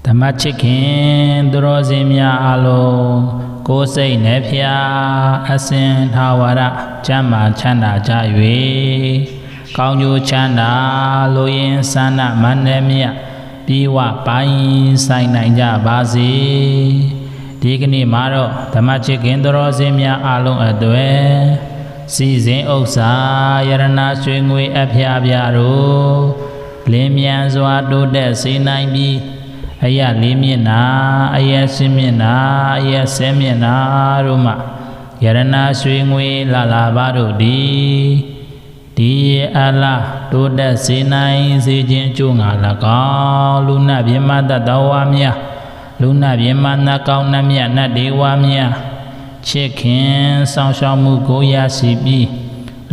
ဓမ္မချစ်ခင်သူတော်စင်များအလုံးကိုယ်စိတ်နှဖျားအစဉ်ထာဝရကျမ်းမာချမ်းသာကြ၍ကောင်းကျိုးချမ်းသာလိုရင်းဆန္ဒမန္တမြတ်ပြေဝပိုင်းဆိုင်နိုင်ကြပါစေဒီကနေ့မှာတော့ဓမ္မချစ်ခင်သူတော်စင်များအလုံးအတွေ့စီစဉ်ဥစ္စာယရဏရွှေငွေအဖျားပြတို့လင်းမြန်စွာတိုးတက်စေနိုင်ပြီးအယလေးမျက်နာအယရှင်းမျက်နာအယဆဲမျက်နာတို့မှယရဏရွှေငွေလာပါတို့ဒီအလားတိုးတက်စေနိုင်စေခြင်းကျိုးငါ၎င်းလူနာပြမတ္တတော်ဝါမြလူနာပြမနတ်ကောင်းနှမြတ်နတ်ဒေဝမြချစ်ခင်ဆောင်ရှောက်မှုကိုရရှိပြီး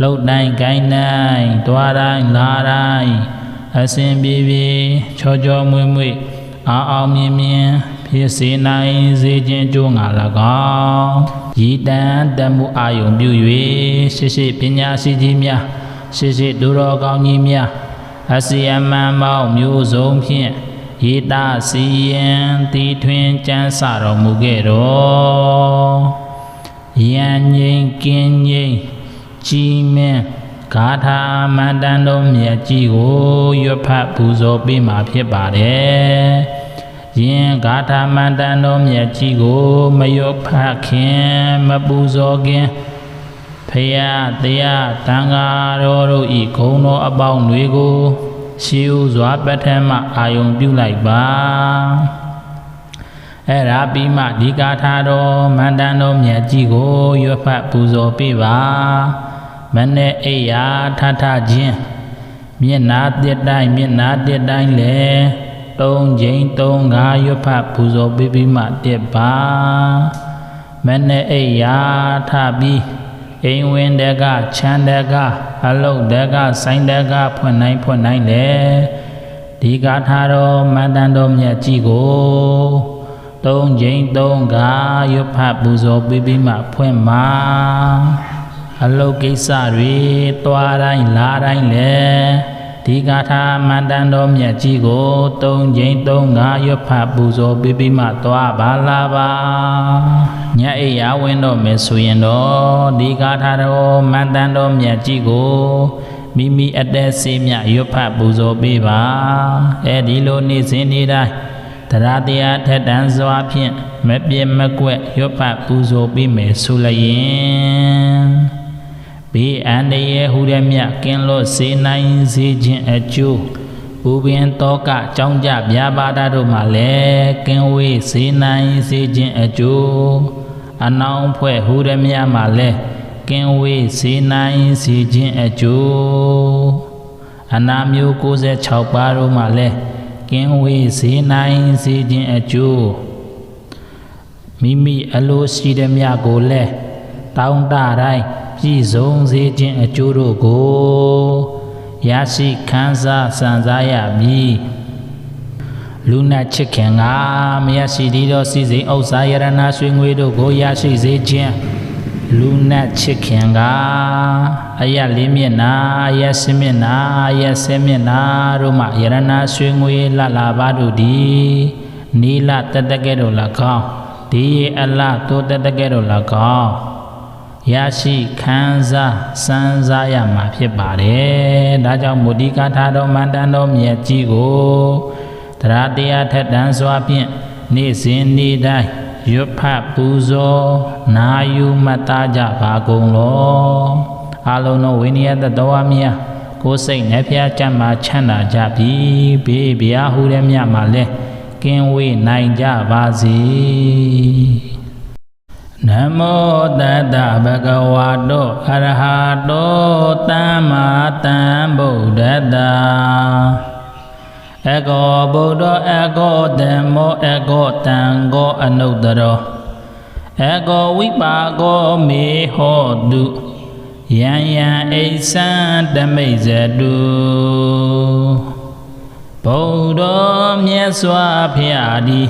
လှုပ်တိုင်းကိုင်းတိုင်းတွားတိုင်းလာတိုင်းအစဉ်ပြေပြေချောချောမွေ့မွေ့အောင်မြင်မြင်ဖြစ်စေနိုင်စေခြင်းကျိုးငါ၎င်းရည်တန်တမှုအာယုံပြု၍ရှိပညာရှိကြီးများရှိသူတော်ကောင်းကြီးများအစီအမံပေါင်းမျိုးစုံဖြင့်ရည်တာစီရင်တည်ထွင်ကြံစတော်မူခဲ့တော်ယံငြိမ်ကင်းငြိမ်ကြည်မင်းဂါထာမန္တန်တော်မြတ်ကြီးကိုရွတ်ဖတ်ပူဇော်ပေးမှာဖြစ်ပါတယ်။ယင်ဂါထာမန္တန်တော်မြတ်ကြီးကိုမရွတ်ဖတ်ခင်မပူဇော်ခင်ဖယားတရားတန်ဃာတော်တို့ဤဂုဏ်တော်အပေါင်းတွေကိုရှေးဥစွာပထမအာယုံပြုလိုက်ပါ။အဲ့ဒါပြီးမှဒီဂါထာတော်မန္တန်တော်မြတ်ကြီးကိုရွတ်ဖတ်ပူဇော်ပေးပါမနဲ့အိယာထထခြင်းမျက်နာတစ်တိုင်းမျက်နာတစ်တိုင်းလေသုံးချိန်သုံးငါရွတ်ဖတ်ပူဇော်ပေးပြီးမှတက်ပါမနဲ့အိယာထပြီးအိမ်ဝင်တကချမ်းတကအလုတ်တကဆိုင်တကဖွင့်နိုင်လေဒီဂါထာတော်မန္တန်တော်မြတ်ကြီးကိုသုံးချိန်သုံးငါရွတ်ဖတ်ပူဇော်ပေးပြီးမှဖွင့်မှာအလုတ်ကိစ္စတွေသွားတိုင်းလာတိုင်းလေဒီဂါထာမန္တန်တော်မြတ်ကြီးကိုသုံးချိန်သုံးငါရွတ်ဖတ်ပူဇော်ပေးပြီးမှသွားပါလာပါညအိယာဝင်တော့မယ်ဆိုရင်တော့ဒီဂါထာတော်မန္တန်တော်မြတ်ကြီးကိုမိမိအသက်စေမြရွတ်ဖတ်ပူဇော်ပေးပါအဲဒီလိုနေ့စဉ်နေ့တိုင်းတရားတရားထက်တန်စွာဖြင့်မပြည့်မကွက်ရွတ်ဖတ်ပူဇော်ပေးမယ်ဆိုလျင်ဘေးအန္တရာယ်ဟူသည်မြတ်ကင်းလွတ်စေနိုင်စေခြင်းအကျိုးဥပင်တောကကြောင်းကြဗျာပါဒတို့မှလည်းကင်းဝေးစေနိုင်စေခြင်းအကျိုးအနောင်ဖွဲ့ဟူသည်မြတ်မှလည်းကင်းဝေးစေနိုင်စေခြင်းအကျိုးအနာမျိုး96ပါးတို့မှလည်းကင်းဝေးစေနိုင်စေခြင်းအကျိုးမိမိအလိုရှိသည်မြတ်ကိုလည်းတောင်းတတိုင်းပြည့်စုံစေခြင်းအကျိုးတို့ကိုရရှိခံစားစံစားရမည်လူနာချစ်ခင်ကမရရှိသေးသောစီစဉ်ဥစ္စာယရဏရွှေငွေတို့ကိုရရှိစေခြင်းလူနာချစ်ခင်ကအယလေးမျက်နာအယဆင်းမျက်နာအယဆဲမျက်နာတို့မှယရဏရွှေငွေလာပါတို့သည်နီလတတကဲ့သို့၎င်းဒီအလားတိုးတတကဲ့သို့၎င်းရရှိခံစားစံစားရမှာဖြစ်ပါတယ်။ဒါကြောင့်မူဒီဂါထာတော်မန္တန်တော်မြတ်ကြီးကိုတရားတရားထက်တန်စွာဖြင့်နေ့စဉ်နေ့တိုင်းရွတ်ဖတ်ပူဇော်နာယူမှတ်သားကြပါကုန်လော။အလုံးသောဝိနည်းတော်မြတ်ကိုယ်စိတ်နှဖျားကြမ်းမှချမ်းသာကြပြီးဘေးဗျာဟူတဲ့မြတ်မှာလည်းကင်းဝေးနိုင်ကြပါစေ။နမောတတဗုဒ္ဓဝါတောအရဟတောသမ္မာသမ္ဗုဒ္ဓတ္တအကောဗုဒ္ဓအကောဓမ္မောအကောတံကောအနုတ္တရောအကောဝိပါကောမေဟောတုယံယံအိသံတမိဇတုဗုဒ္ဓမြတ်စွာဘုရားသည်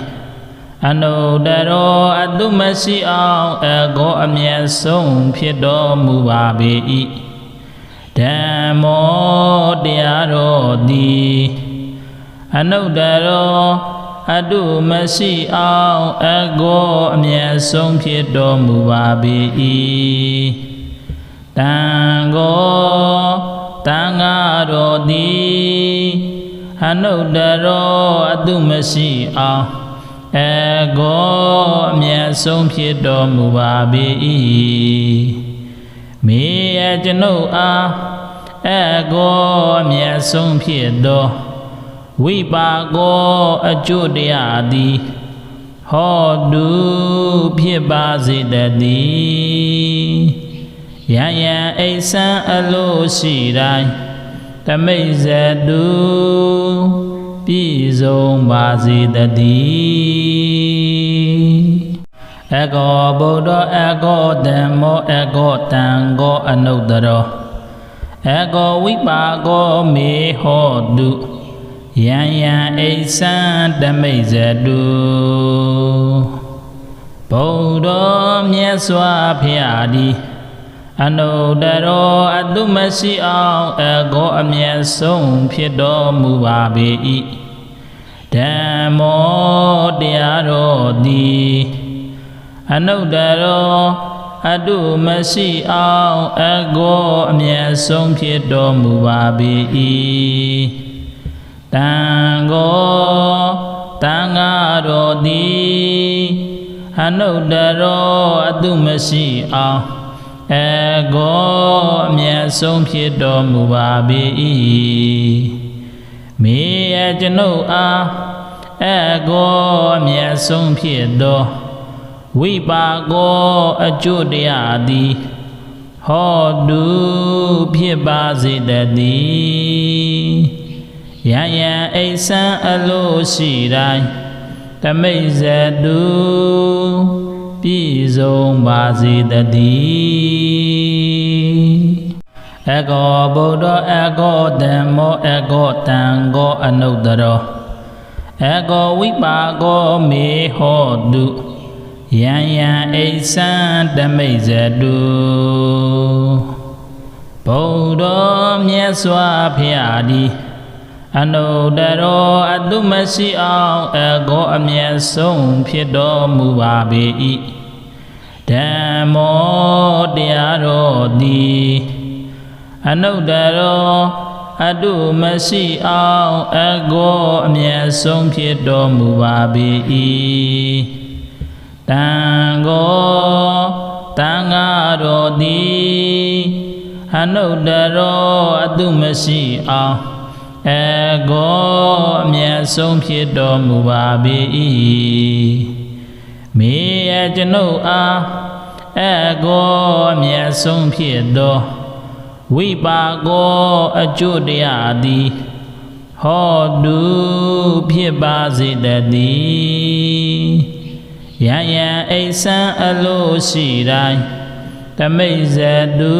အနုတ္တရောအတုမရှိအောင်အကောအမျက်ဆုံးဖြစ်တော်မူပါပေ၏ဓမ္မောတရားတော်သည်အနုတ္တရော အတုမရှိအောင်အကောအမြတ်ဆုံးဖြစ်တော်မူပါပေ၏တန်ကိုတန်ဃာတော်သည်အနုတ္တရောအတုမရှိအောင်အကောအမြတ်ဆုံးဖြစ်တော်မူပါပေ၏မေယကျွန်ုပ်အားအကောအမြတ်ဆုံးဖြစ်တော်ဝိပါကောအကျိုးတရားသည်ဟောတုဖြစ်ပါစေတည်းယံယံအိဆံအလိုရှိတိုင်းတမိတ်ဇတုပြည့်စုံပါစေတည်းအကောဗုဒ္ဓအကောဓမ္မောအကောတံကောအနုတ္တရောအကောဝိပါကောမေဟောတုယံယံအိဆံတမိတ်ဇတုဗုဒ္ဓမြတ်စွာဘုရားသည်အနုတ္တရောအတုမရှိအောင်အကောအမြတ်ဆုံးဖြစ်တော်မူပါပေ၏ဓမ္မောတရားတော်သည်အနုတ္တရောအတုမရှိအောင်အကောအမြတ်ဆုံးဖြစ်တော်မူပါပေ၏တန်ကိုတန်ဃာတော်သည်အနုတ္တရောအတုမရှိအောင်အကောအမြတ်ဆုံးဖြစ်တော်မူပါပေ၏မေယကျွန်ုပ်အားအကောအမြတ်ဆုံးဖြစ်တော်ဝိပါကောအကျိုးတရားသည်ဟောတုဖြစ်ပါစေတည်းယံယံအိဆံအလိုရှိတိုင်းတမိတ်ဇတုပြည့်စုံပါစေတည်းအကောဗုဒ္ဓအကောဓမ္မောအကောတံကောအနုတ္တရောအကောဝိပါကောမေဟောတုယံယံအိဆံတမိတ်ဇတုဗုဒ္ဓမြတ်စွာဘုရားသည်အနုတ္တရောအတုမရှိအောင်အကောအမြတ်ဆုံးဖြစ်တော်မူပါပေ၏ဓမ္မောတရားတော်သည်အနုတ္တရောအတုမရှိအောင်အကောအမြတ်ဆုံးဖြစ်တော်မူပါပေ၏တန်ကိုတန်ဃာတော်သည်အနုတ္တရောအတုမရှိအောင်အကောအမြတ်ဆုံးဖြစ်တော်မူပါပေ၏မေယကျွန်ုပ်အားအကောအမြတ်ဆုံးဖြစ်တော်ဝိပါကောအကျိုးတရားသည်ဟောတုဖြစ်ပါစေတည်းယံယံအိဆံအလိုရှိတိုင်းတမိတ်ဇတု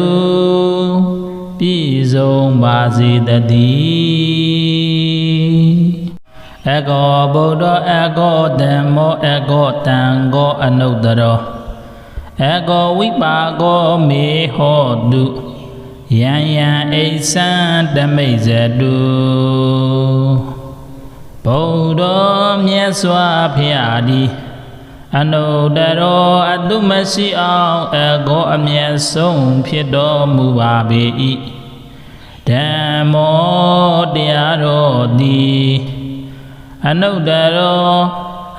ပြည့်စုံပါစေတည်းအကောဗုဒ္ဓအကောဓမ္မောအကောတံကောအနုတ္တရောအကောဝိပါကောမေဟောတုယံယံအိဆံတမိတ်ဇတုဗုဒ္ဓမြတ်စွာဘုရားသည်အနုတ္တရောအတုမရှိအောင်အကောအမြတ်ဆုံးဖြစ်တော်မူပါပေ၏ဓမ္မောတရားတော်သည်အနုတ္တရော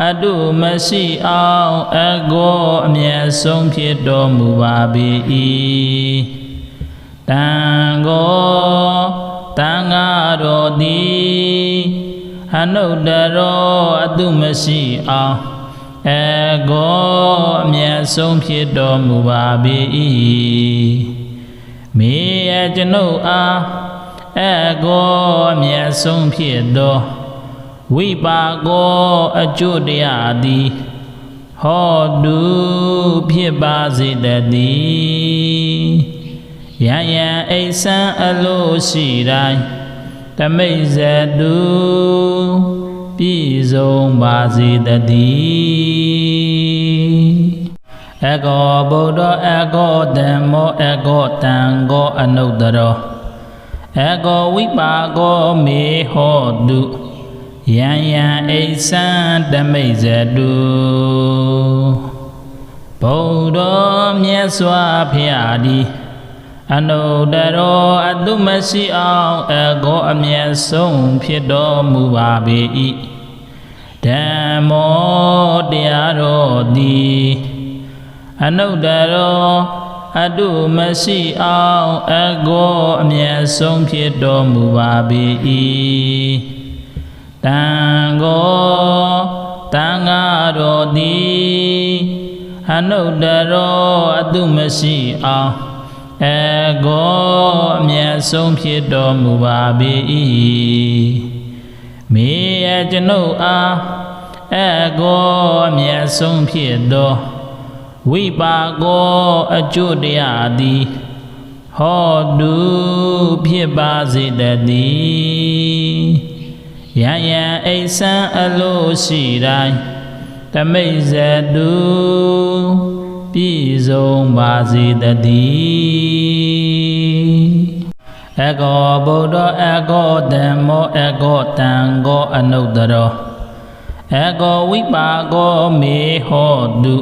အတုမရှိအောင်အကောအမြတ်ဆုံးဖြစ်တော်မူပါပေ၏တန်ကိုတန်ဃာတော်သည်အနုတ္တရောအတုမရှိအောင်အကောအမြတ်ဆုံးဖြစ်တော်မူပါပေ၏မေယကျွန်ုပ်အားအကောအမြတ်ဆုံးဖြစ်တော်ဝိပါကောအကျိုးတရားသည်ဟောတုဖြစ်ပါစေတည်းယံယံအိဆံအလိုရှိတိုင်းတမိတ်ဇတုပြည့်စုံပါစေတည်းအကောဗုဒ္ဓအကောဓမ္မောအကောတံကောအနုတ္တရောအကောဝိပါကောမေဟောတုယ ယံယံအိသံတမိတ်ဇတုဗုဒ္ဓမြတ်စွာဘုရားသည်အနုတ္တရောအတုမရှိအောင်အကောအမြတ်ဆုံးဖြစ်တော်မူပါပေ၏ဓမ္မောတရားတော်သည်အနုတ္တရောအတုမရှိအောင်အကောအမြတ်ဆုံးဖြစ်တော်မူပါပေ၏တန်ကိုတန်ဃာတော်သည်အနုတ္တရောအတုမရှိအောင်အကောအမြတ်ဆုံးဖြစ်တော်မူပါပေ၏မေယကျွန်ုပ်အားအကောအမြတ်ဆုံးဖြစ်သောဝိပါကောအကျိုးတရားသည်ဟောတုဖြစ်ပါစေတည်းယံယံအိသံအလိုရှိတိုင်းတမိတ်ဇတုပြည့်စုံပါစေတည်းအကောဗုဒ္ဓအကောဓမ္မောအကောတံကောအနုတ္တရောအကောဝိပါကောမေဟောတု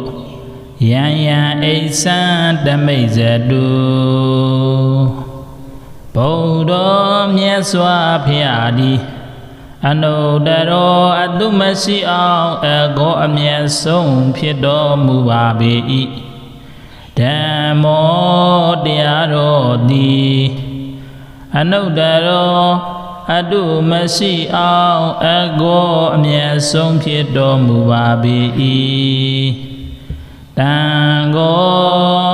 ယံယံအိသံတမိတ်ဇတုဗုဒ္ဓမြတ်စွာဘုရားသည်အနုတ္တရောအတုမရှိအောင်အကောအမြတ်ဆုံးဖြစ်တော်မူပါပေ၏ဓမ္မောတရားတော်သည်အနုတ္တရောအတုမရှိအောင်အကောအမြတ်ဆုံးဖြစ်တော်မူပါပေ၏တန်ကို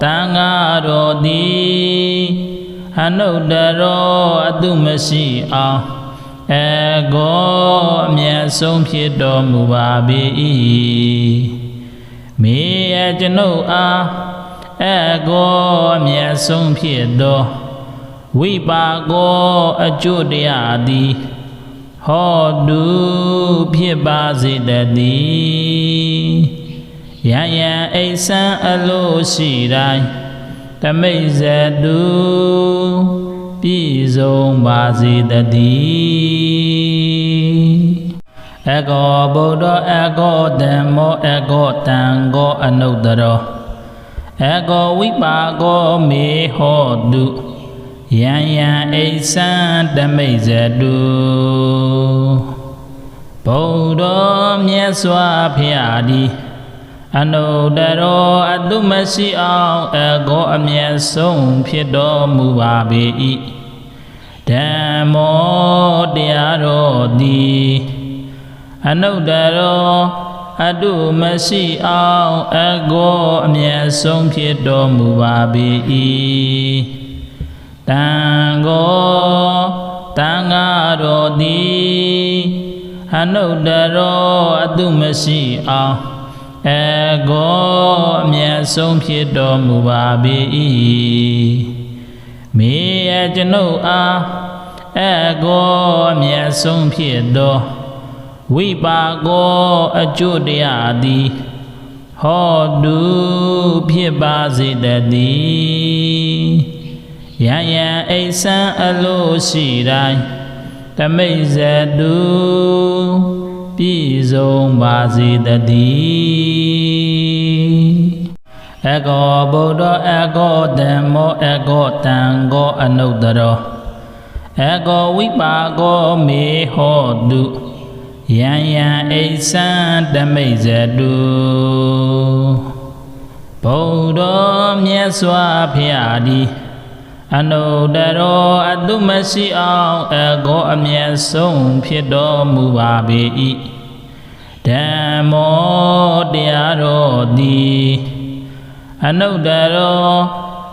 တန်ဃာတော်သည်အနုတ္တရောအတုမရှိအောင်အကောအမြတ်ဆုံးဖြစ်တော်မူပါပေ၏မေယကျွန်ုပ်အားအကောအမြတ်ဆုံးဖြစ်သောဝိပါကောအကျိုးတရားသည်ဟောတုဖြစ်ပါစေတည်းယံယံအိသံအလိုရှိတိုင်းတမိတ်ဇတုပြည့်စုံပါစေတည်းအကောဗုဒ္ဓအကောဓမ္မောအကောတံကောအနုတ္တရောအကောဝိပါကောမေဟောတုယံယံအိသံတမိတ်ဇတုဗုဒ္ဓမြတ်စွာဘုရားသည်အနုတ္တရောအတုမရှိအောင်အကောအမြတ်ဆုံးဖြစ်တော်မူပါပေ၏ဓမ္မောတရားတော်သည်အနုတ္တရောအတုမရှိအောင်အကောအမြတ်ဆုံးဖြစ်တော်မူပါပေ၏တန်ကိုတန်ဃာတော်သည်အနုတ္တရောအတုမရှိအောင်အကောအမြတ်ဆုံးဖြစ်တော်မူပါပေ၏မေယကျွန်ုပ်အားအကောအမြတ်ဆုံးဖြစ်သောဝိပါကောအကျိုးတရားသည်ဟောတုဖြစ်ပါစေတည်းယံယံအိသံအလိုရှိတိုင်းတမိတ်ဇတုပြည့်စုံပါစေတည်းအကောဗုဒ္ဓအကောဓမ္မောအကောတံကောအနုတ္တရောအကောဝိပါကောမေဟောတုယံယံအိသံတမိတ်ဇတုဗုဒ္ဓမြတ်စွာဘုရားသည်အနုတ္တရောအတုမရှိအောင်အကောအမြတ်ဆုံးဖြစ်တော်မူပါပေ၏ဓမ္မောတရားတော်သည်အနုတ္တရော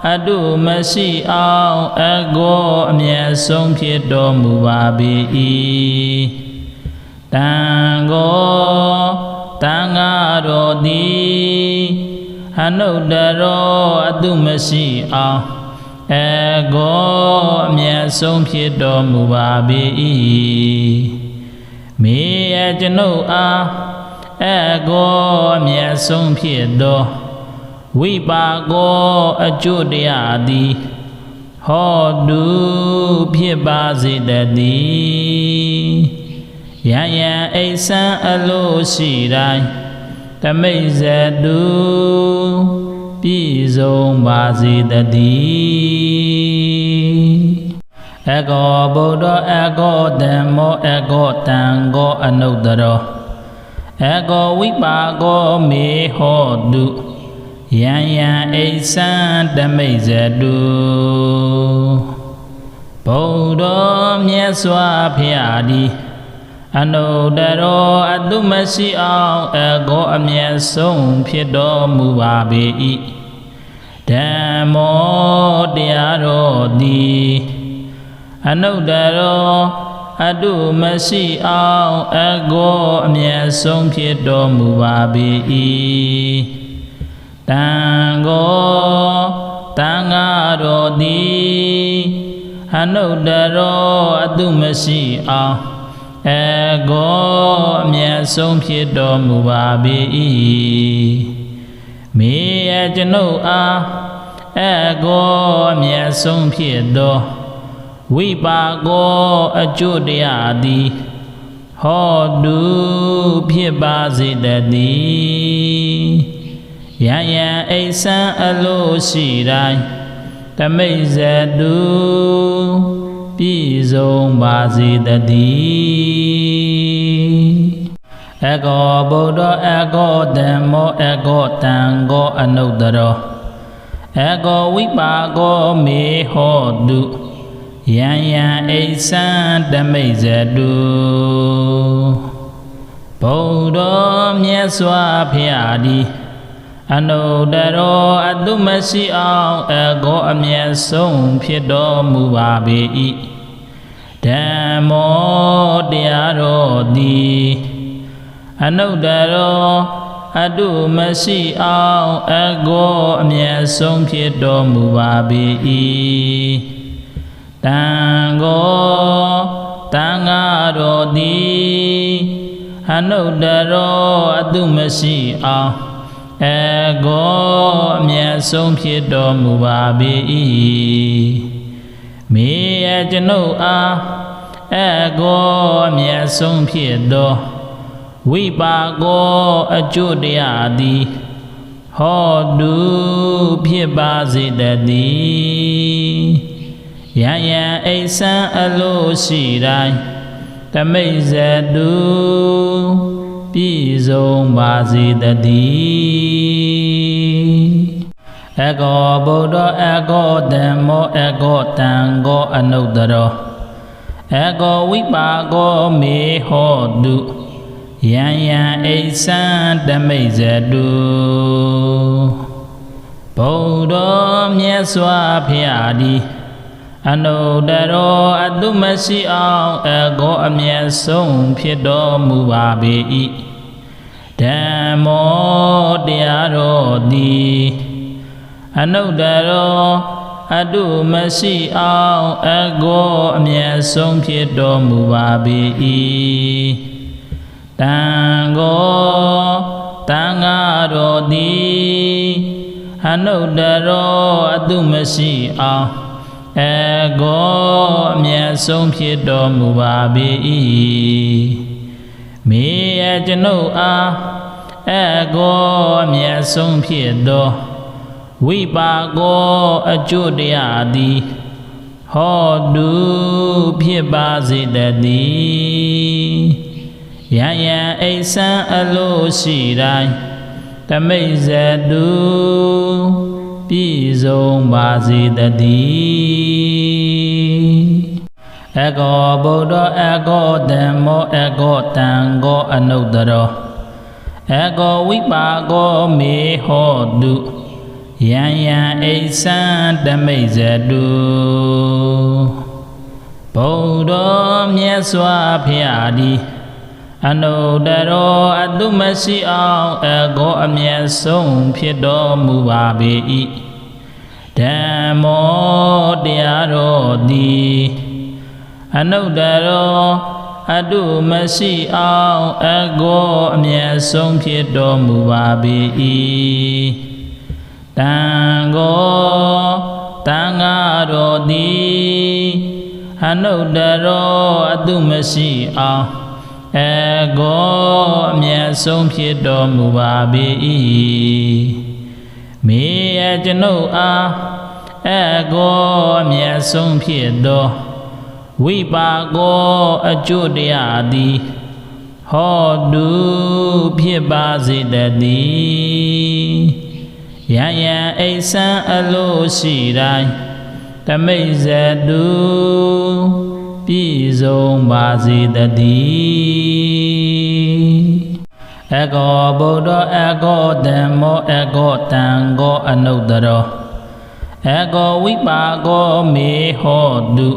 အတုမရှိအောင်အကောအမြတ်ဆုံးဖြစ်တော်မူပါပေ၏တန်ကိုတန်ဃာတော်သည်အနုတ္တရောအတုမရှိအောင်အကောအမြတ်ဆုံးဖြစ်တော်မူပါပေ၏မေယကျွန်ုပ်အားအကောအမြတ်ဆုံးဖြစ်သောဝိပါကောအကျိုးတရားသည်ဟောတုဖြစ်ပါစေတည်း ယံယံအိဆံအလိုရှိတိုင်းတမိတ်ဇတုပြည့်စုံပါစေတည်းအကောဗုဒ္ဓအကောဓမ္မောအကောတံကောအနုတ္တရောအကောဝိပါကောမေဟောတုယံယံအိဆံတမိတ်ဇတုဗုဒ္ဓမြတ်စွာဘုရားသည်အနုတ္တရောအတုမရှိအောင်အကောအမျက်ဆုံးဖြစ်တော်မူပါပေ၏ဓမ္မောတရားတော်သည်အနုတ္တရောအတုမရှိအောင်အကောအမျက်ဆုံးဖြစ်တော်မူပါပေ၏တန်ကိုတန်ဃာတော်သည်အနုတ္တရောအတုမရှိအောင်အကောအမျက်ဆုံးဖြစ်တော်မူပါပေ၏မေယကျွန်ုပ်အားအကောအမျက်ဆုံးဖြစ်သောဝိပါကောအကျိုးတရားသည်ဟောတုဖြစ်ပါစေတည်းယံယံအိဆံအလိုရှိတိုင်းတမိတ်ဇတုပြည့်စုံပါစေတည်းအကောဗုဒ္ဓအကောဓမ္မောအကောတံကောအနုတ္တရောအကောဝိပါကောမေဟောတုယံယံအိဆံတမိတ်ဇတုဗုဒ္ဓမြတ်စွာဘုရားသည်အနုတ္တရောအတုမရှိအောင်အကောအမျက်ဆုံးဖြစ်တော်မူပါပေ၏ဓမ္မောတရားတော်သည်အနုတ္တရောအတုမရှိအောင်အကောအမျက်ဆုံးဖြစ်တော်မူပါပေ၏တန်ကိုတန်ဃာတော်သည်အနုတ္တရောအတုမရှိအောင်အကောအမျက်ဆုံးဖြစ်တော်မူပါပေ၏မေယကျွန်ုပ်အားအကောအမျက်ဆုံးဖြစ်သောဝိပါကောအကျိုးတရားသည်ဟောတုဖြစ်ပါစေတည်းယံယံအိဆံအလိုရှိတိုင်းတမိတ်ဇတုပြည့်စုံပါစေတည်းအကောဗုဒ္ဓအကောဓမ္မောအကောတံကောအနုတ္တရောအကောဝိပါကောမေဟောတုယံယံအိဆံတမိတ်ဇတုဗုဒ္ဓမြတ်စွာဘုရားသည်အနုတ္တရောအတုမရှိအောင်အကောအမျက်ဆုံးဖြစ်တော်မူပါပေ၏ဓမ္မောတရားတော်သည်အနုတ္တရောအတုမရှိအောင်အကောအမျက်ဆုံးဖြစ်တော်မူပါပေ၏တန်ကိုတန်ဃာတော်သည်အနုတ္တရောအတုမရှိအောင်အကောအမျက်ဆုံးဖြစ်တော်မူပါပေ၏မေယကျွန်ုပ်အားအကောအမျက်ဆုံးဖြစ်သောဝိပါကောအကျိုးတရားသည်ဟောတုဖြစ်ပါစေတည်းယံယံအိဆံအလိုရှိတိုင်းတမိတ်ဇတုပြည့်စုံပါစေတည်းအကောဗုဒ္ဓအကောဓမ္မောအကောတံကောအနုတ္တရောအကောဝိပါကောမေဟောတုယံယံအိဆံတမိတ်ဇတုဗုဒ္ဓမြတ်စွာဘုရားသည်အနုတ္တရောအတုမရှိအောင်အကောအမျက်ဆုံးဖြစ်တော်မူပါပေ၏ဓမ္မောတရားတော်သည်အနုတ္တရောအတုမရှိအောင်အကောအမျက်ဆုံးဖြစ်တော်မူပါပေ၏တန်ကိုတန်ဃာတော်သည်အနုတ္တရောအတုမရှိအောင်အ ကောအမြတ်ဆုံးဖြစ်တော်မူပါပေ၏မေယကျွန်ုပ်အားကောအမြတ်ဆုံးဖြစ်တော်ဝိပါကောအကျိုးတရားသည်ဟောတုဖြစ်ပါစေတည်းယံယံအိဆံအလိုရှိတိုင်းတမိတ်ဇတုပြည့်စုံပါစေတည်းကောဗုဒ္ဓကောဓမ္မောကောတံကောအနုတ္တရောကောဝိပါကောမေဟောတု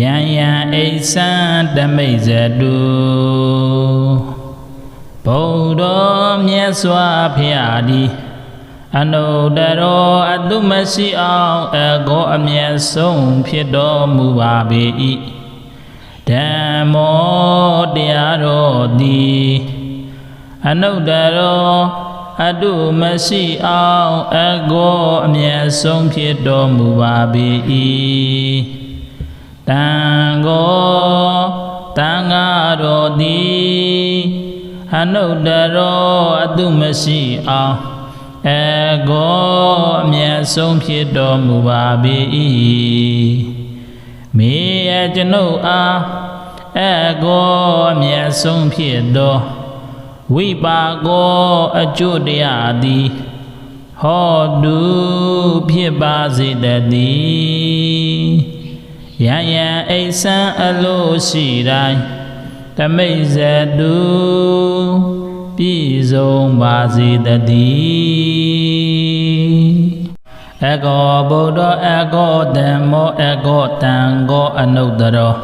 ယံယံအိဆံတမိတ်ဇတုဗုဒ္ဓမြတ်စွာဘုရားသည်အနုတ္တရောအတုမရှိအောင်ကောအမြတ်ဆုံးဖြစ်တော်မူပါပေ၏ဓမ္မောတရားတော်သည်အနုတ္တရောအတုမရှိအောင်ကောအမြတ်ဆုံးဖြစ်တော်မူပါပေ၏တံကိုတန်ဃာတော်သည်အနုတ္တရောအတုမရှိအောင်ကောအမြတ်ဆုံးဖြစ်တော်မူပါပေ၏မေယကျွန်ုပ်အားကောအမြတ်ဆုံးဖြစ်တော်ဝိပါကောအကျိုးတရားသည်ဟောတုဖြစ်ပါစေတည်းယံယံအိဆံအလိုရှိတိုင်းတမိတ်ဇတုပြည့်စုံပါစေတည်းကောဗုဒ္ဓကောဓမ္မောကောတံကောအနုတ္တရော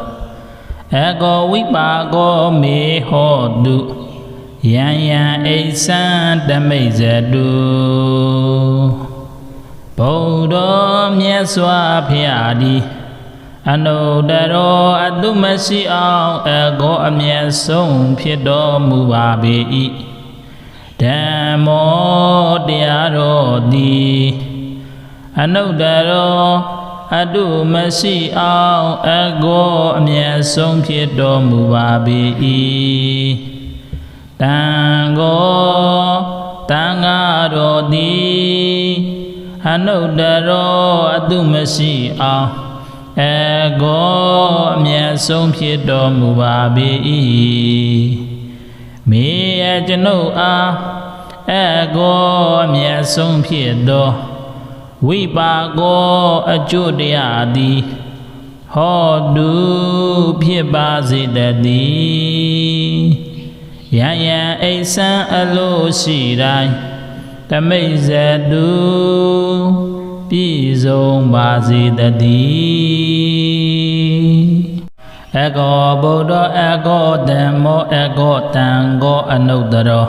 ကောဝိပါကောမေဟောတုယံယံအိဆံတမိတ်ဇတုဗုဒ္ဓမြတ်စွာဘုရားသည်အနုတ္တရောအတုမရှိအောင်ကောအမြတ်ဆုံးဖြစ်တော်မူပါပေ၏ဓမ္မောတရားတော်သည်အနုတ္တရောအတုမရှိအောင်ကောအမြတ်ဆုံးဖြစ်တော်မူပါပေ၏တံကိုတန်ဃာတော်သည်အနုတ္တရောအတုမရှိအောင်ကောအမြတ်ဆုံးဖြစ်တော်မူပါပေ၏မေယကျွန်ုပ်အားကောအမြတ်ဆုံးဖြစ်တော်ဝိပါကောအကျိုးတရားသည်ဟောတုဖြစ်ပါစေတည်းယံယံအိဆံအလိုရှိတိုင်းတမိတ်ဇတုပြည့်စုံပါစေတည်းကောဗုဒ္ဓကောဓမ္မောကောတံကောအနုတ္တရော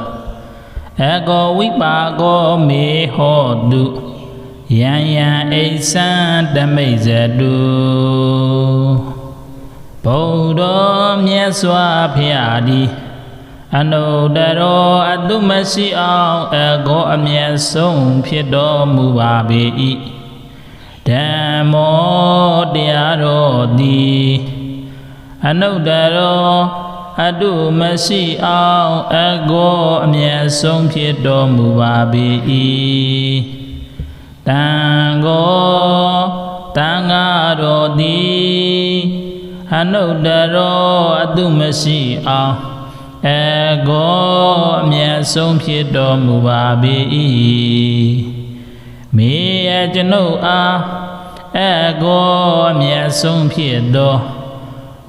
ကောဝိပါကောမေဟောတုယံယံအိဆံတမိတ်ဇတုဗုဒ္ဓမြတ်စွာဘုရားသည်အနုတ္တရောအတုမရှိအောင်ကောအမြတ်ဆုံးဖြစ်တော်မူပါပေ၏ဓမ္မောတရားတော်သည်အနုတ္တရောအတုမရှိအောင်ကောအမြတ်ဆုံးဖြစ်တော်မူပါပေ၏တံကိုတန်ဃာတော်သည်အနုတ္တရောအတုမရှိအောင်ကောအမြတ်ဆုံးဖြစ်တော်မူပါပေ၏မေယကျွန်ုပ်အားကောအမြတ်ဆုံးဖြစ်တော်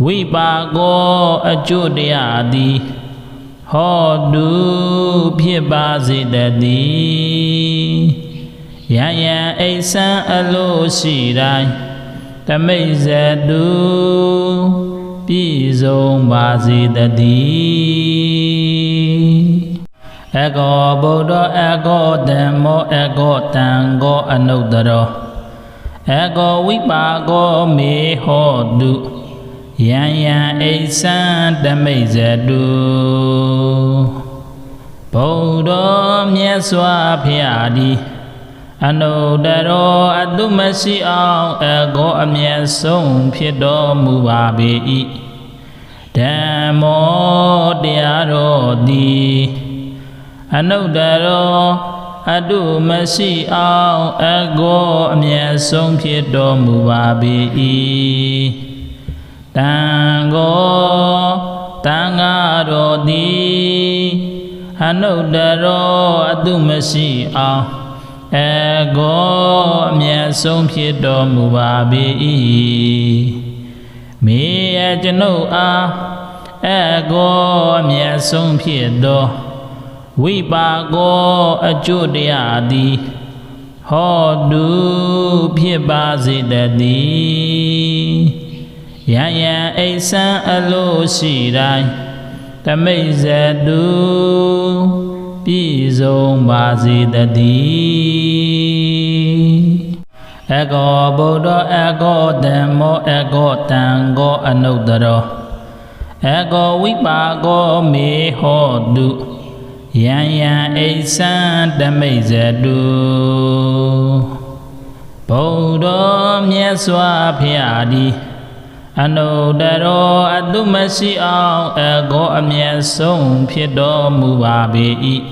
ဝိပါကောအကျိုးတရားသည်ဟောတုဖြစ်ပါစေတည်းယံယံအိဆံအလိုရှိတိုင်းတမိတ်ဇတုပြည့်စုံပါစေတည်းကောဗုဒ္ဓကောဓမ္မောကောတံကောအနုတ္တရောကောဝိပါကောမေဟောတုယံယံအိဆံတမိတ်ဇတုဗုဒ္ဓမြတ်စွာဘုရားသည်အနုတ္တရောအတုမရှိအောင်ကောအမြတ်ဆုံးဖြစ်တော်မူပါပေ၏ဓ မ္မောတရားတော်သည်အနုတ္တရောအတုမရှိအောင်အကောအမြတ်ဆုံးဖြစ်တော်မူပါပေ၏တန်ကိုတန်ဃာတော်သည်အနုတ္တရောအတုမရှိအောင်အကောအမြတ်ဆုံးဖြစ်တော်မူပါပေ၏မေယကျွန်ုပ်အားအကောအမြတ်ဆုံးဖြစ်တော်ဝိပါကောအကျိုးတရားသည်ဟောတုဖြစ်ပါစေတည်းယံယံအိဆံအလိုရှိတိုင်းတမိတ်ဇတုပြည့်စုံပါစေတည်းအကောဗုဒ္ဓအကောဓမ္မောအကောတံကောအနုတ္တရောအကောဝိပါကောမေဟောတုယံယံအိဆံတမိတ်ဇတုဗုဒ္ဓမြတ်စွာဘုရားသည်အနုတ္တရောအတုမရှိအောင်အကောအမြတ်ဆုံးဖြစ်တော်မူပါပေ၏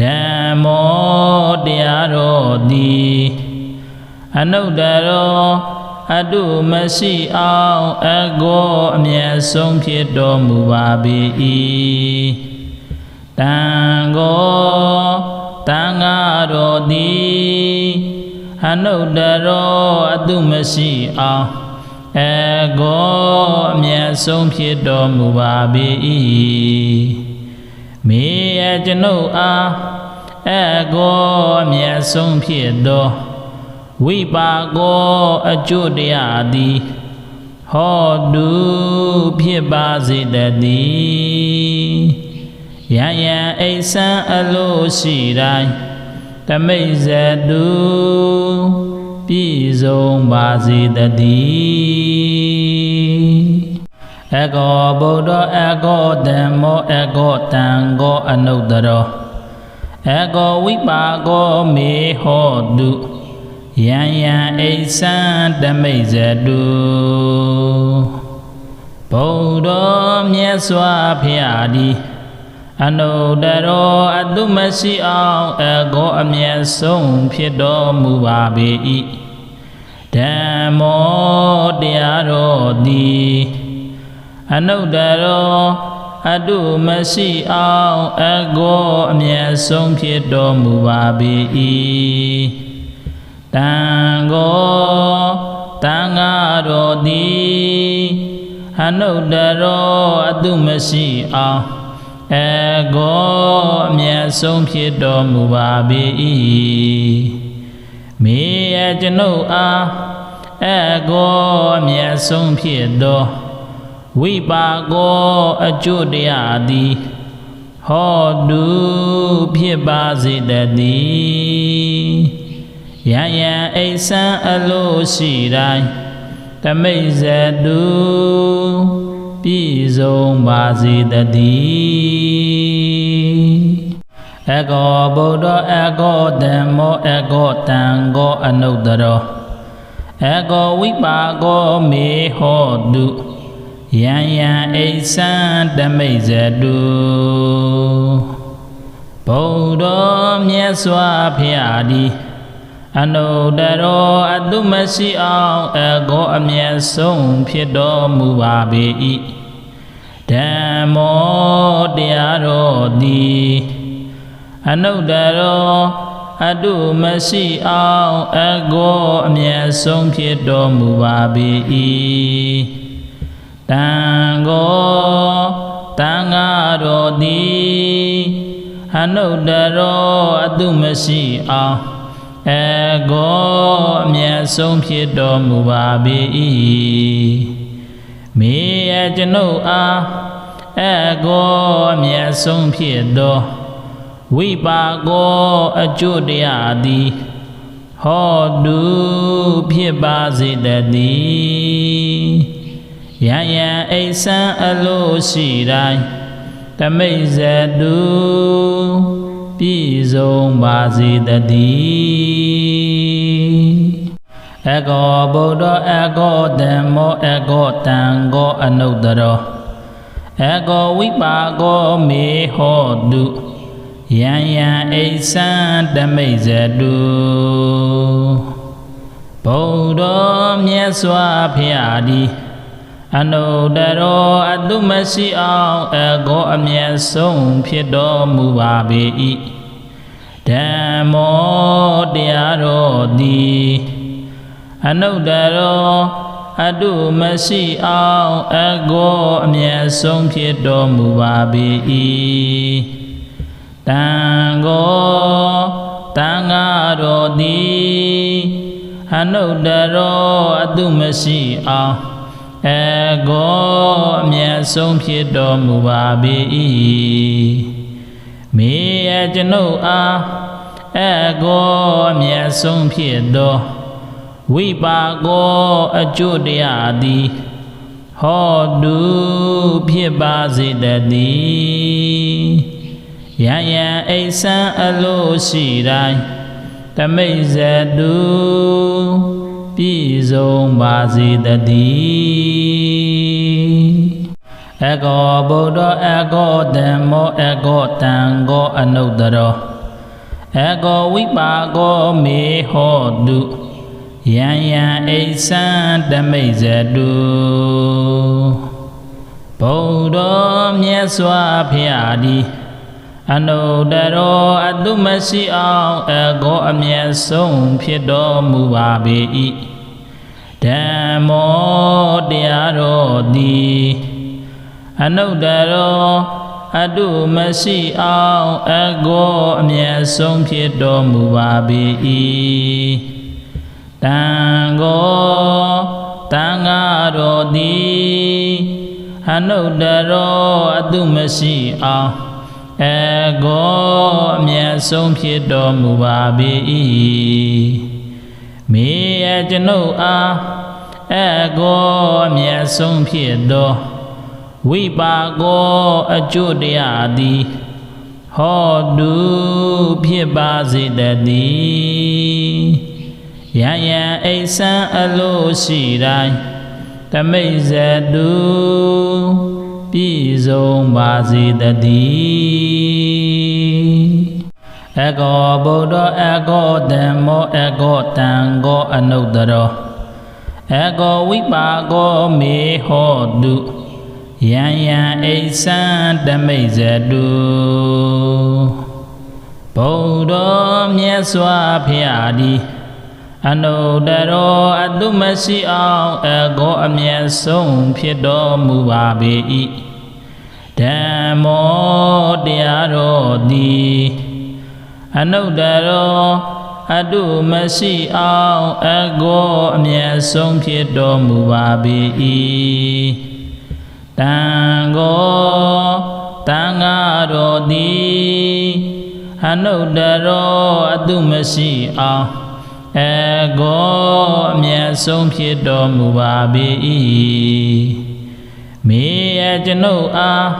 ဓမ္မောတရားတော်သည်အနုတ္တရောအတုမရှိအောင်အကောအမြတ်ဆုံးဖြစ်တော်မူပါပေ၏တန်ကိုတန်ဃာတော်သည်အနုတ္တရောအတုမရှိအောင်အကောအမြတ်ဆုံးဖြစ်တော်မူပါပေ၏မေယကျွန်ုပ်အားအကောအမြတ်ဆုံးဖြစ်တော်ဝိပါကောအကျိုးတရားသည်ဟောတုဖြစ်ပါစေတည်းယံယံအိဆံအလိုရှိတိုင်းတမိတ်ဇတုပြည့်စုံပါစေတည်းအကောဗုဒ္ဓအကောဓမ္မောအကောတံကောအနုတ္တရောအကောဝိပါကောမေဟောတုယံယံအိဆံတမိတ်ဇတုဗုဒ္ဓမြတ်စွာဘုရားသည်အနုတ္တရောအတုမရှိအောင်အကောအမြတ်ဆုံးဖြစ်တော်မူပါပေ၏ဓမ္မောတရားတော်သည်အနုတ္တရောအတုမရှိအောင်အကောအမြတ်ဆုံးဖြစ်တော်မူပါပေ၏တန်ကိုတန်ဃာတော်သည်အနုတ္တရောအတုမရှိအောင်အကောအမြတ်ဆုံးဖြစ်တော်မူပါပေ၏မေယကျွန်ုပ်အားအကောအမြတ်ဆုံးဖြစ်တော်ဝိပါကောအကျိုးတရားသည်ဟောတုဖြစ်ပါစေတည်းယံယံအိဆံအလိုရှိတိုင်းတမိတ်ဇတုပြည့်စုံပါစေတည်းအကောဗုဒ္ဓအကောဓမ္မောအကောတံကောအနုတ္တရောအကောဝိပါကောမေဟောတုယံယံအိဆံတမိတ်ဇတုဗုဒ္ဓမြတ်စွာဘုရားသည်အနုတ္တရောအတုမရှိအောင်အကောအမြတ်ဆုံးဖြစ်တော်မူပါပေ၏ဓမ္မောတရားတော်သည်အနုတ္တရောအတုမရှိအောင်အကောအမြတ်ဆုံးဖြစ်တော်မူပါပေ၏တန်ကိုတန်ဃာတော်သည်အနုတ္တရောအတုမရှိအောင်အကောအမြတ်ဆုံးဖြစ်တော်မူပါပေ၏မေယကျွန်ုပ်အားအကောအမြတ်ဆုံးဖြစ်တော်ဝိပါကောအကျိုးတရားသည်ဟောတုဖြစ်ပါစေတည်းယံယံအိဆံအလိုရှိတိုင်းတမိတ်ဇတုပြည့်စုံပါစေတည်းအကောဗုဒ္ဓအကောဓမ္မောအကောတံကောအနုတ္တရော ego vipago me hotu yan yan aisan damezadu Baudo Myat Swa Phaya Di Anuttaro Atumasi Aung Ego Amyat Song Phit Tormu Pa Pe I Dhammoတရားတော်သည်အနုတ္တရောအတုမရှိအောင်အကောအမြတ်ဆုံးဖြစ်တော်မူပါပေ၏တန်ကိုတန်ဃာတော်သည်အနုတ္တရောအတုမရှိအောင်အကောအမြတ်ဆုံးဖြစ်တော်မူပါပေ၏မေယကျွန်ုပ်အားအကောအမြတ်ဆုံးဖြစ်တော်ဝိပါကောအကျိုးတရားသည်ဟောတုဖြစ်ပါစေတည်းယံယံအိဆံအလို့ရှိတိုင်းတမိတ်ဇတုပြည့်စုံပါစေတည်းအကောဗုဒ္ဓအကောဓမ္မောအကောတံကောအနုတ္တရောအကောဝိပါကောမေဟောတုယံယံအိဆံတမိတ်ဇတုဗုဒ္ဓမြတ်စွာဘုရားသည်အနုတ္တရောအတုမရှိအောင်အကောအမြတ်ဆုံးဖြစ်တော်မူပါပေ၏ဓမ္မောတရားတော်သည်အနုတ္တရောအတုမရှိအောင်အကောအမြတ်ဆုံးဖြစ်တော်မူပါပေ၏တန်ကိုတန်ဃာတော်သည်အနုတ္တရောအတုမရှိအောင်အကောအမြတ်ဆုံးဖြစ်တော်မူပါပေ၏မေယကျွန်ုပ်အားအကောအမြတ်ဆုံးဖြစ်တော်ဝိပါကောအကျိုးတရားသည်ဟောတုဖြစ်ပါစေတည်းယံယံအိဆံအလို့ရှိတိုင်းတမိတ်ဇတုပြည့်စုံပါစေတည်းအကောဗုဒ္ဓအကောဓမ္မောအကောတံကောအနုတ္တရောအကောဝိပါကောမေဟောတုယံယံအိဆံတမိတ်ဇတုဗုဒ္ဓမြတ်စွာဘုရားသည်အနုတ္တရောအတုမရှိအောင်အကောအမြတ်ဆုံးဖြစ်တော်မူပါပေ၏ဓမ္မောတရားတော်သည်အနုတ္တရောအတုမရှိအောင်အကောအမြတ်ဆုံးဖြစ်တော်မူပါပေ၏တန်ကိုတန်ဃာတော်သည်အနုတ္တရောအတုမရှိအောင်အကောအမြတ်ဆုံးဖြစ်တော်မူပါပေ၏မေယကျွန်ုပ်အား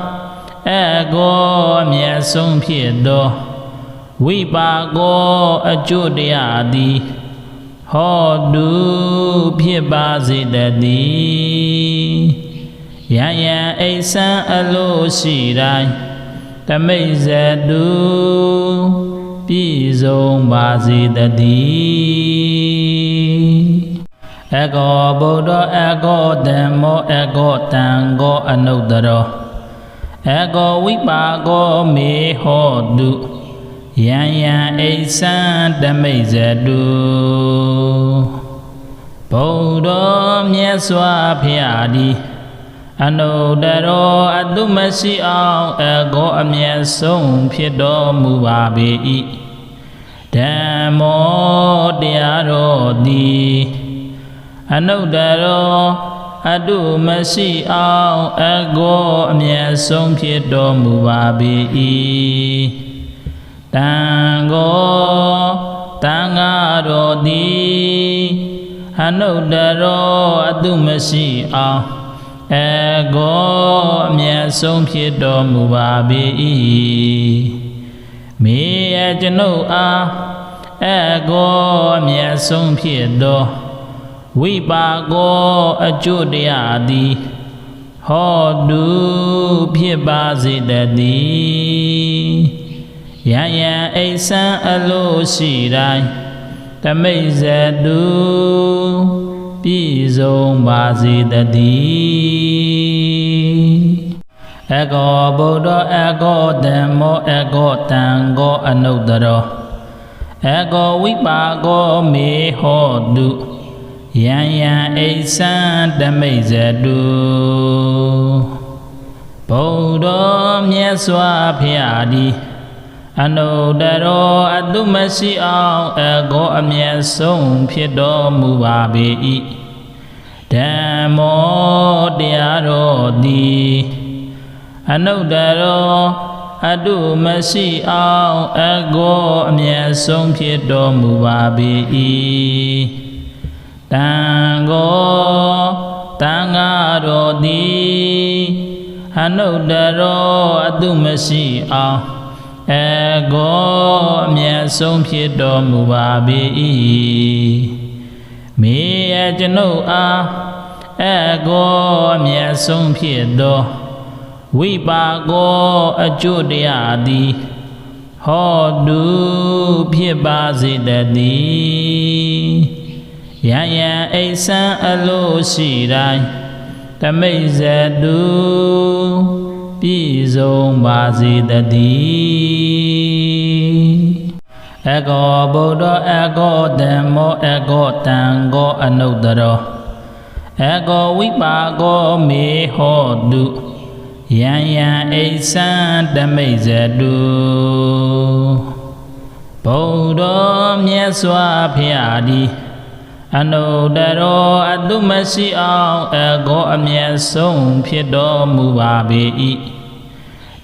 အကောအမြတ်ဆုံးဖြစ်တော်ဝိပါကောအကျိုးတရားသည်ဟောတုဖြစ်ပါစေတည်းယံယံအိဆံအလို့ရှိတိုင်းတမိတ်ဇတုပြည့်စုံပါစေတည်းအကောဗုဒ္ဓအကောဓမ္မောအကောတံကောအနုတ္တရောအကောဝိပါကောမေဟောတုယံယံအိဆံတမိတ်ဇတုဗုဒ္ဓမြတ်စွာဘုရားသည်အနုတ္တရောအတုမရှိအောင်အကောအမြတ်ဆုံးဖြစ်တော်မူပါပေ၏ဓမ္မောတရားတော်သည်အနုတ္တရောအတုမရှိအောင်အကောအမြတ်ဆုံးဖြစ်တော်မူပါပေ၏တန်ကိုတန်ဃာတော်သည်အနုတ္တရောအတုမရှိအောင်အကောအမြတ်ဆုံးဖြစ်တော်မူပါပေ၏မေယကျွန်ုပ်အားအကောအမြတ်ဆုံးဖြစ်တော်ဝိပါကောအကျိုးတရားသည်ဟ ဟောတုဖြစ်ပါစေတည်းယံယံအိဆံအလို့ရှိတိုင်းတမိတ်ဇတုပြည့်စုံပါစေတည်းအကောဗုဒ္ဓအကောဓမ္မောအကောတံကောအနုတ္တရောအကောဝိပါကောမေဟောတုယံယံအိဆံတမိတ်ဇတုဗုဒ္ဓမြတ်စွာဘုရားသည်အနုတ္တရောအတုမရှိအောင်အကောအမျက်ဆုံးဖြစ်တော်မူပါပေ၏ဓမ္မောတရားတော်သည်အနုတ္တရောအတုမရှိအောင်အကောအမျက်ဆုံးဖြစ်တော်မူပါပေ၏တံကောတံဃာတော်သည်အနုတ္တရောအတုမရှိအောင်အကောအမျက်ဆုံးဖြစ်တော်မူပါပေ၏မေယကျွန်ုပ်အားအကောအမျက်ဆုံးဖြစ်သောဝိပါကောအကျိုးတရားသည်ဟောတုဖြစ်ပါစေတည်းယံယံအိဆံအလို့ရှိတိုင်းတမိတ်ဇတုပြည့်စုံပါစေတည်းအကောဗုဒ္ဓအကောဓမ္မောအကောတံကောအနုတ္တရောအကောဝိပါကောမေဟောတုယံယံအိဆံတမိတ်ဇတုဗုဒ္ဓမြတ်စွာဘုရားသည်အနုတ္တရောအတုမရှိအောင်အကောအမျက်ဆုံးဖြစ်တော်မူပါပေ၏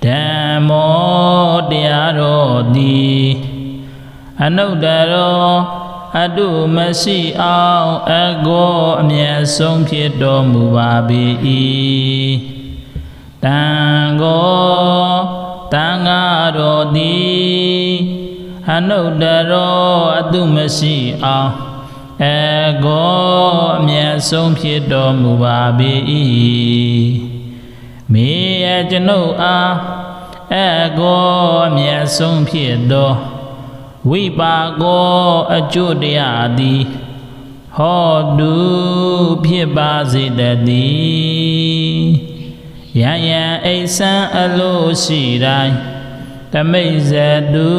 ဓမ္မောတရားတော်သည်အနုတ္တရောအတုမရှိအောင်အကောအမျက်ဆုံးဖြစ်တော်မူပါပေ၏တံကောတံဃာတော်သည်အနုတ္တရောအတုမရှိအောင်အကောအမျက်ဆုံးဖြစ်တော်မူပါပေ၏မေယကျွန်ုပ်အားအကောအမျက်ဆုံးဖြစ်သောဝိပါကောအကျိုးတရားသည်ဟောတုဖြစ်ပါစေတည်းယံယံအိဆံအလို့ရှိတိုင်းတမိတ်ဇတု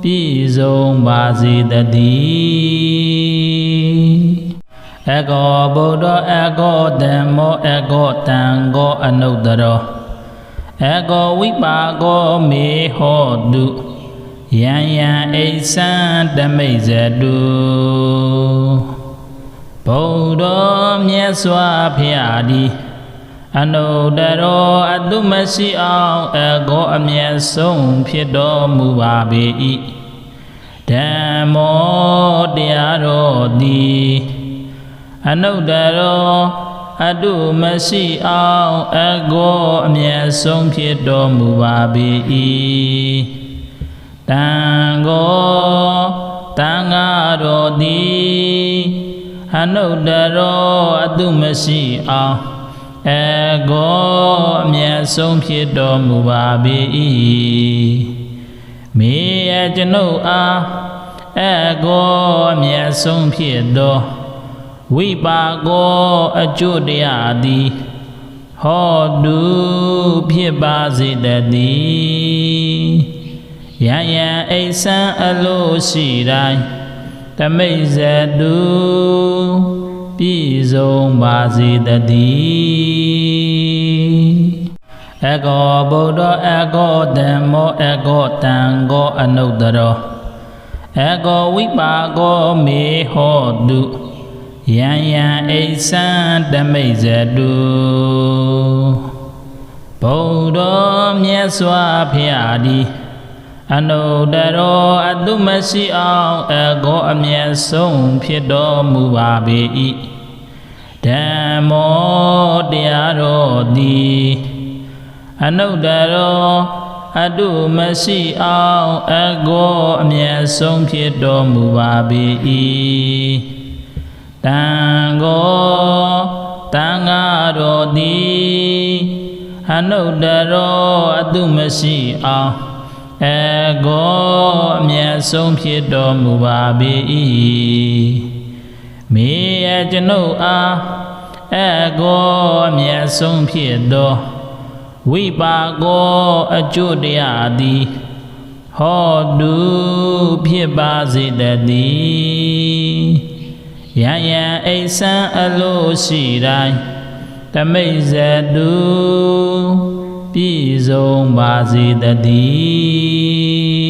ပြည့်စုံပါစေတည်းအကောဗုဒ္ဓအကောဓမ္မောအကောတံကောအနုတ္တရောအကောဝိပါကောမေဟောတုယံယံအိဆံတမိတ်ဇတုဗုဒ္ဓမြတ်စွာဘုရားသည်အနုတ္တရောအတုမရှိအောင်အကောအမျက်ဆုံးဖြစ်တော်မူပါပေ၏ဓမ္မောတရားတော်သည်အနုတ္တရောအတုမရှိအောင်အကောအမျက်ဆုံးဖြစ်တော်မူပါပေ၏တံကောတံဃာတော်သည်အနုတ္တရောအတုမရှိအောင်အကောအမျက်ဆုံးဖြစ်တော်မူပါပေ၏မေယကျွန်ုပ်အားအကောအမျက်ဆုံးဖြစ်သောဝိပါကောအကျိုးတရားသည်ဟောတုဖြစ်ပါစေတည်းယံယံအိဆံအလို့ရှိတိုင်းတမိတ်ဇတုပြည့်စုံပါစေတည်းအကောဗုဒ္ဓအကောဓမ္မောအကောတံကောအနုတ္တရောအကောဝိပါကောမေဟောတုယံယံအိဆံတမိတ်ဇတုဗုဒ္ဓမြတ်စွာဘုရားသည်အနုတ္တရောအတုမရှိအောင်အကောအမျက်ဆုံးဖြစ်တော်မူပါပေ၏ဓမ္မောတရားတော်သည်အနုတ္တရောအတုမရှိအောင်အကောအမျက်ဆုံးဖြစ်တော်မူပါပေ၏တံကောတ တန်ဃာတော်သည်အနုတ္တရောအတုမရှိအောင်အကောအမြတ်ဆုံးဖြစ်တော်မူပါပေ၏မေယကျွန်ုပ်အားအကောအမြတ်ဆုံးဖြစ်တော်ဝိပါကောအကျိုးတရားသည်ဟောတုဖြစ်ပါစေတည်းယံယံအိဆံအလိုရှိတိုင်းတမိတ်ဇတုပြည့်စုံပါစေတည်း